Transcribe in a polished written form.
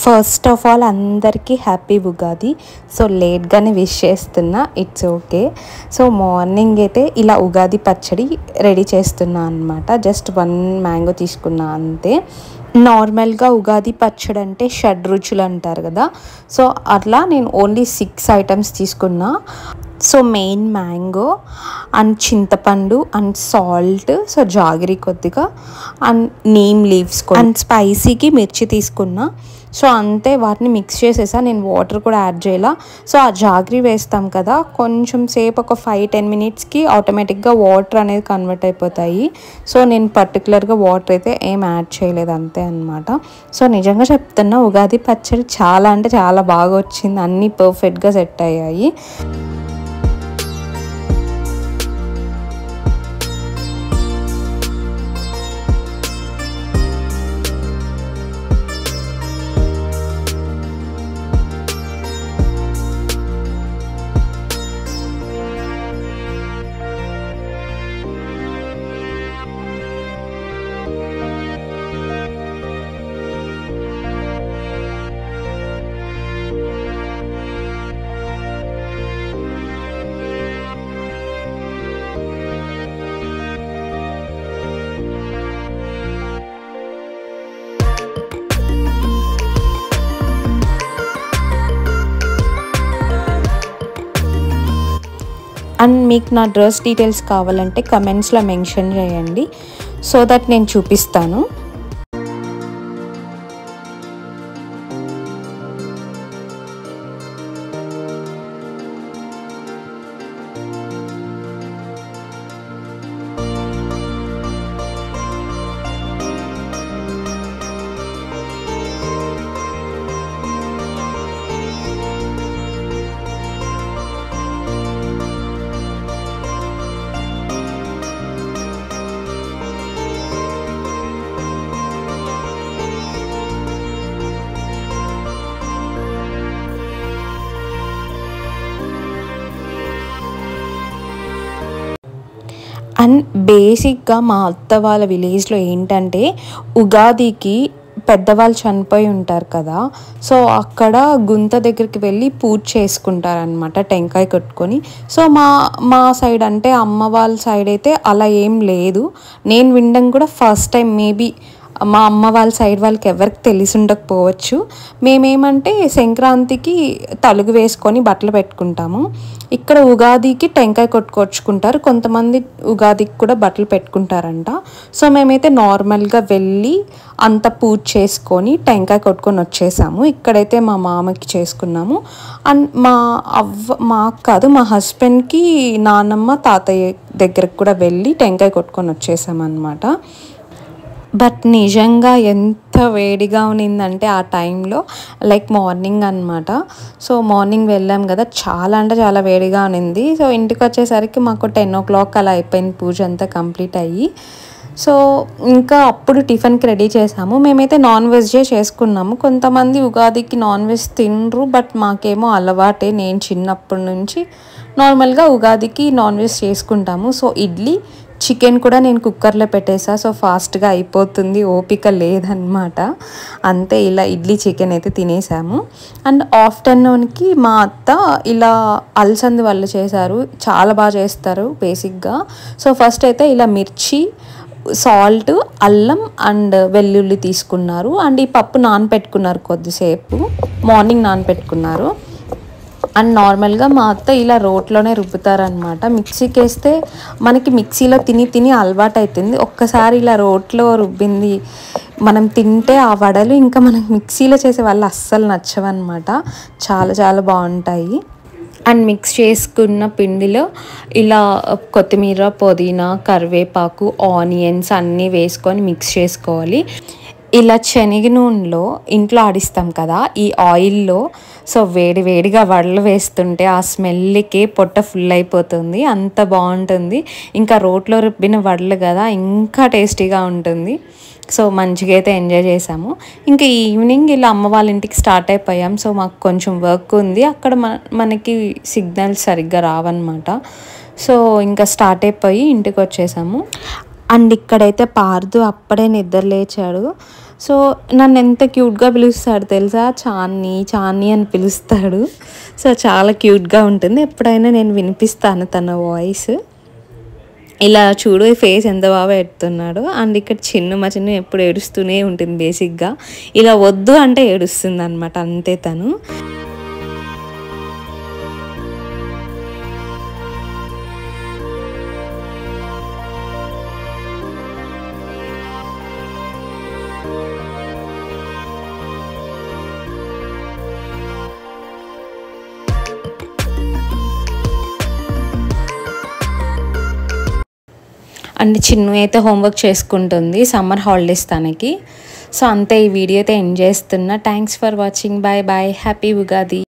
First of all అందరికీ happy Ugadi. So లేట్గానే wish చేస్తున్నా, it's okay. So morning అయితే ఇలా ఉగాది పచ్చడి రెడీ చేస్తున్నా అనమాట. జస్ట్ 1 మ్యాంగో తీసుకున్నా అంతే. నార్మల్గా ఉగాది పచ్చడి అంటే షడ్రుచులు అంటారు కదా, సో అట్లా నేను ఓన్లీ 6 ఐటమ్స్ తీసుకున్నా. సో మెయిన్ మ్యాంగో అండ్ చింతపండు అండ్ సాల్ట్, సో జాగరి కొద్దిగా అండ్ నీమ్ లీవ్స్ అండ్ స్పైసీకి మిర్చి తీసుకున్నా. సో అంతే, వాటిని మిక్స్ చేసేసా. నేను వాటర్ కూడా యాడ్ చేయాల. సో ఆ జాగరి వేస్తాం కదా, కొంచెం సేపు ఒక 5-10 మినిట్స్కి ఆటోమేటిక్గా వాటర్ అనేది కన్వర్ట్ అయిపోతాయి. సో నేను పర్టికులర్గా వాటర్ అయితే ఏం యాడ్ చేయలేదు, అంతే అనమాట. సో నిజంగా చెప్తున్నా, ఉగాది పచ్చడి చాలా అంటే చాలా బాగా వచ్చింది, అన్నీ పర్ఫెక్ట్గా సెట్ అయ్యాయి. అండ్ మీకు నా డ్రెస్ డీటెయిల్స్ కావాలంటే కమెంట్స్లో మెన్షన్ చేయండి, సో దట్ నేను చూపిస్తాను. అండ్ బేసిక్గా మా అత్త వాళ్ళ విలేజ్లో ఏంటంటే ఉగాదికి పెద్దవాళ్ళు చనిపోయి ఉంటారు కదా, సో అక్కడ గుంత దగ్గరికి వెళ్ళి పూజ చేసుకుంటారనమాట, టెంకాయ కొట్టుకొని. సో మా సైడ్ అంటే అమ్మ వాళ్ళ సైడ్ అయితే అలా ఏం లేదు. నేను వినడం కూడా ఫస్ట్ టైం. మేబీ మా అమ్మ వాళ్ళ సైడ్ వాళ్ళకి ఎవరికి తెలిసి ఉండకపోవచ్చు. మేమేమంటే సంక్రాంతికి తలుగు వేసుకొని బట్టలు పెట్టుకుంటాము, ఇక్కడ ఉగాదికి టెంకాయ కొట్టుకొచ్చుకుంటారు. కొంతమంది ఉగాదికి కూడా బట్టలు పెట్టుకుంటారంట. సో మేమైతే నార్మల్గా వెళ్ళి అంత పూజ చేసుకొని టెంకాయ కొట్టుకొని వచ్చేసాము. ఇక్కడైతే మా మామకి చేసుకున్నాము. అండ్ మాకు కాదు, మా హస్బెండ్కి నాన్నమ్మ తాతయ్య దగ్గరకు కూడా వెళ్ళి టెంకాయ కొట్టుకొని వచ్చేసామన్నమాట. బట్ నిజంగా ఎంత వేడిగా ఉన్నిందంటే ఆ టైంలో, లైక్ మార్నింగ్ అనమాట. సో మార్నింగ్ వెళ్ళాం కదా, చాలా అంటే చాలా వేడిగా ఉన్నింది. సో ఇంటికి వచ్చేసరికి మాకు 10 o'clock అలా అయిపోయింది పూజ అంతా కంప్లీట్ అయ్యి. సో ఇంకా అప్పుడు టిఫిన్కి రెడీ చేసాము. మేమైతే నాన్ వెజ్జే చేసుకున్నాము. కొంతమంది ఉగాదికి నాన్ వెజ్ తినరు, బట్ మాకేమో అలవాటే. నేను చిన్నప్పటి నుంచి నార్మల్గా ఉగాదికి నాన్ వెజ్ చేసుకుంటాము. సో ఇడ్లీ చికెన్ కూడా నేను కుక్కర్లో పెట్టేసా, సో ఫాస్ట్గా అయిపోతుంది, ఓపిక లేదనమాట. అంతే, ఇలా ఇడ్లీ చికెన్ అయితే తినేసాము. అండ్ ఆఫ్టర్నూన్కి మా అత్త ఇలా అలసంది వాళ్ళు చేశారు, చాలా బాగా చేస్తారు బేసిక్గా. సో ఫస్ట్ అయితే ఇలా మిర్చి, సాల్ట్, అల్లం అండ్ వెల్లుల్లి తీసుకున్నారు. అండ్ ఈ పప్పు నానపెట్టుకున్నారు, కొద్దిసేపు మార్నింగ్ నానపెట్టుకున్నారు. అండ్ నార్మల్గా మా అత్త ఇలా రోట్లోనే రుబ్బుతారనమాట. మిక్సీకి వేస్తే మనకి మిక్సీలో తిని అలవాటు అవుతుంది. ఒక్కసారి ఇలా రోట్లో రుబ్బింది మనం తింటే ఆ వడలు ఇంకా మనకి మిక్సీలో చేసే వాళ్ళు అస్సలు నచ్చవన్నమాట, చాలా చాలా బాగుంటాయి. అండ్ మిక్స్ చేసుకున్న పిండిలో ఇలా కొత్తిమీర, పుదీనా, కరివేపాకు, ఆనియన్స్ అన్నీ వేసుకొని మిక్స్ చేసుకోవాలి. ఇలా శనగ నూనెలో ఇంట్లో ఆడిస్తాం కదా, ఈ ఆయిల్లో సో వేడిగా వడలు వేస్తుంటే ఆ స్మెల్కి పొట్ట ఫుల్ అయిపోతుంది, అంత బాగుంటుంది. ఇంకా రోట్లో రుబ్బిన వడలు కదా, ఇంకా టేస్టీగా ఉంటుంది. సో మంచిగా అయితే ఎంజాయ్ చేసాము. ఇంకా ఈవినింగ్ ఇలా అమ్మ వాళ్ళ ఇంటికి స్టార్ట్ అయిపోయాం. సో మాకు కొంచెం వర్క్ ఉంది, అక్కడ మనకి సిగ్నల్స్ సరిగ్గా రావన్నమాట. సో ఇంకా స్టార్ట్ అయిపోయి ఇంటికి వచ్చేసాము. అండ్ ఇక్కడైతే పార్దు అప్పుడే నిద్ర లేచాడు. సో నన్ను ఎంత క్యూట్గా పిలుస్తాడు తెలుసా, చాన్ని చాన్ని అని పిలుస్తాడు. సో చాలా క్యూట్గా ఉంటుంది. ఎప్పుడైనా నేను వినిపిస్తాను తన వాయిస్. ఇలా చూడు ఫేస్ ఎంత బాగా ఎడుతున్నాడు. అండ్ ఇక్కడ మా చిన్ను ఎప్పుడు ఏడుస్తూనే ఉంటుంది బేసిక్గా. ఇలా వద్దు అంటే ఏడుస్తుంది అనమాట, అంతే తను. అండ్ చిన్ను అయితే హోంవర్క్ చేసుకుంటుంది, సమ్మర్ హాలిడేస్ తనకి. సో అంతే, ఈ వీడియో అయితే ఎండ్ చేస్తున్నా. Thanks for watching. Bye bye. Happy Ugadi.